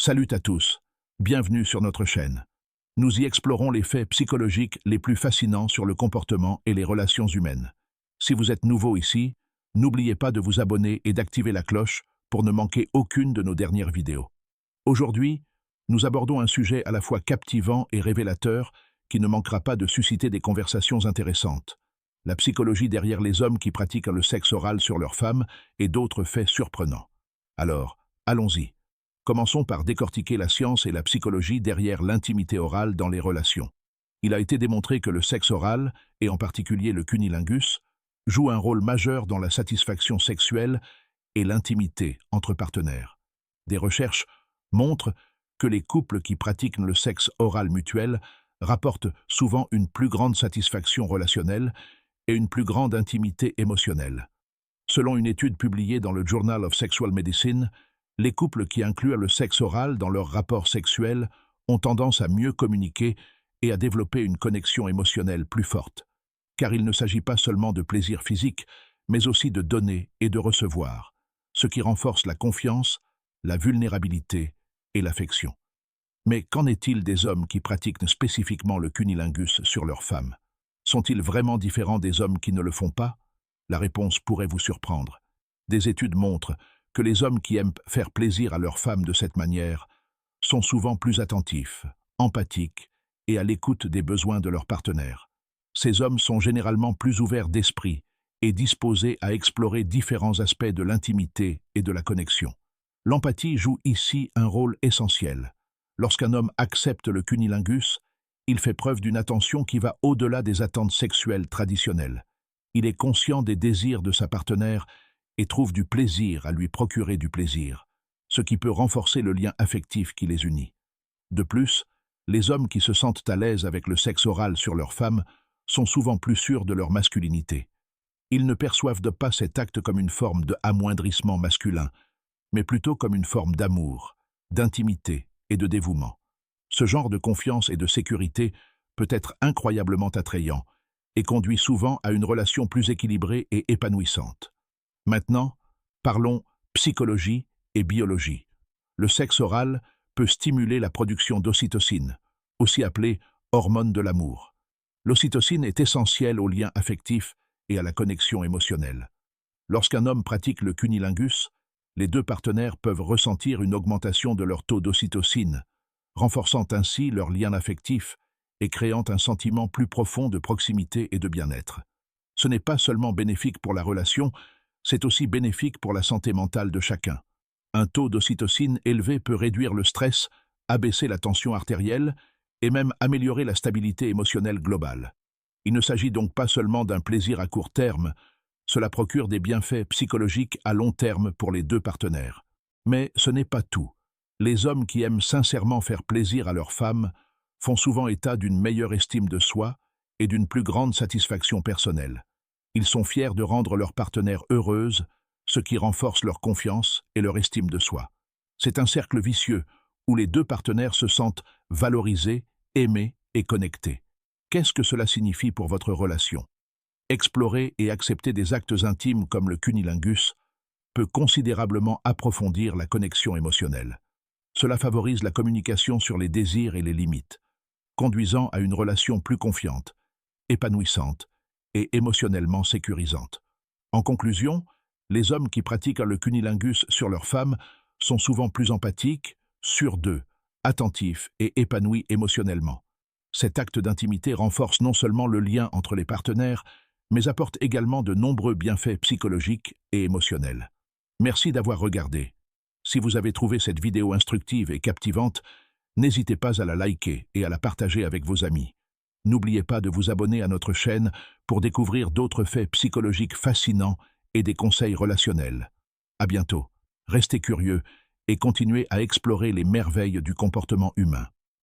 Salut à tous, bienvenue sur notre chaîne. Nous y explorons les faits psychologiques les plus fascinants sur le comportement et les relations humaines. Si vous êtes nouveau ici, n'oubliez pas de vous abonner et d'activer la cloche pour ne manquer aucune de nos dernières vidéos. Aujourd'hui, nous abordons un sujet à la fois captivant et révélateur qui ne manquera pas de susciter des conversations intéressantes. La psychologie derrière les hommes qui pratiquent le sexe oral sur leurs femmes et d'autres faits surprenants. Alors, allons-y. Commençons par décortiquer la science et la psychologie derrière l'intimité orale dans les relations. Il a été démontré que le sexe oral, et en particulier le cunnilingus, joue un rôle majeur dans la satisfaction sexuelle et l'intimité entre partenaires. Des recherches montrent que les couples qui pratiquent le sexe oral mutuel rapportent souvent une plus grande satisfaction relationnelle et une plus grande intimité émotionnelle. Selon une étude publiée dans le Journal of Sexual Medicine, les couples qui incluent le sexe oral dans leur rapport sexuel ont tendance à mieux communiquer et à développer une connexion émotionnelle plus forte. Car il ne s'agit pas seulement de plaisir physique, mais aussi de donner et de recevoir, ce qui renforce la confiance, la vulnérabilité et l'affection. Mais qu'en est-il des hommes qui pratiquent spécifiquement le cunnilingus sur leurs femmes? Sont-ils vraiment différents des hommes qui ne le font pas? La réponse pourrait vous surprendre. Des études montrent que les hommes qui aiment faire plaisir à leurs femmes de cette manière sont souvent plus attentifs, empathiques et à l'écoute des besoins de leurs partenaires. Ces hommes sont généralement plus ouverts d'esprit et disposés à explorer différents aspects de l'intimité et de la connexion. L'empathie joue ici un rôle essentiel. Lorsqu'un homme accepte le cunnilingus, il fait preuve d'une attention qui va au-delà des attentes sexuelles traditionnelles. Il est conscient des désirs de sa partenaire et trouve du plaisir à lui procurer du plaisir, ce qui peut renforcer le lien affectif qui les unit. De plus, les hommes qui se sentent à l'aise avec le sexe oral sur leurs femmes sont souvent plus sûrs de leur masculinité. Ils ne perçoivent pas cet acte comme une forme de amoindrissement masculin, mais plutôt comme une forme d'amour, d'intimité et de dévouement. Ce genre de confiance et de sécurité peut être incroyablement attrayant et conduit souvent à une relation plus équilibrée et épanouissante. Maintenant, parlons psychologie et biologie. Le sexe oral peut stimuler la production d'ocytocine, aussi appelée hormone de l'amour. L'ocytocine est essentielle au lien affectif et à la connexion émotionnelle. Lorsqu'un homme pratique le cunnilingus, les deux partenaires peuvent ressentir une augmentation de leur taux d'ocytocine, renforçant ainsi leur lien affectif et créant un sentiment plus profond de proximité et de bien-être. Ce n'est pas seulement bénéfique pour la relation, c'est aussi bénéfique pour la santé mentale de chacun. Un taux d'ocytocine élevé peut réduire le stress, abaisser la tension artérielle et même améliorer la stabilité émotionnelle globale. Il ne s'agit donc pas seulement d'un plaisir à court terme, cela procure des bienfaits psychologiques à long terme pour les deux partenaires. Mais ce n'est pas tout. Les hommes qui aiment sincèrement faire plaisir à leurs femmes font souvent état d'une meilleure estime de soi et d'une plus grande satisfaction personnelle. Ils sont fiers de rendre leur partenaire heureuse, ce qui renforce leur confiance et leur estime de soi. C'est un cercle vicieux où les deux partenaires se sentent valorisés, aimés et connectés. Qu'est-ce que cela signifie pour votre relation? Explorer et accepter des actes intimes comme le cunnilingus peut considérablement approfondir la connexion émotionnelle. Cela favorise la communication sur les désirs et les limites, conduisant à une relation plus confiante, épanouissante et émotionnellement sécurisante. En conclusion, les hommes qui pratiquent le cunnilingus sur leurs femmes sont souvent plus empathiques, sûrs d'eux, attentifs et épanouis émotionnellement. Cet acte d'intimité renforce non seulement le lien entre les partenaires, mais apporte également de nombreux bienfaits psychologiques et émotionnels. Merci d'avoir regardé. Si vous avez trouvé cette vidéo instructive et captivante, n'hésitez pas à la liker et à la partager avec vos amis. N'oubliez pas de vous abonner à notre chaîne pour découvrir d'autres faits psychologiques fascinants et des conseils relationnels. À bientôt, restez curieux et continuez à explorer les merveilles du comportement humain.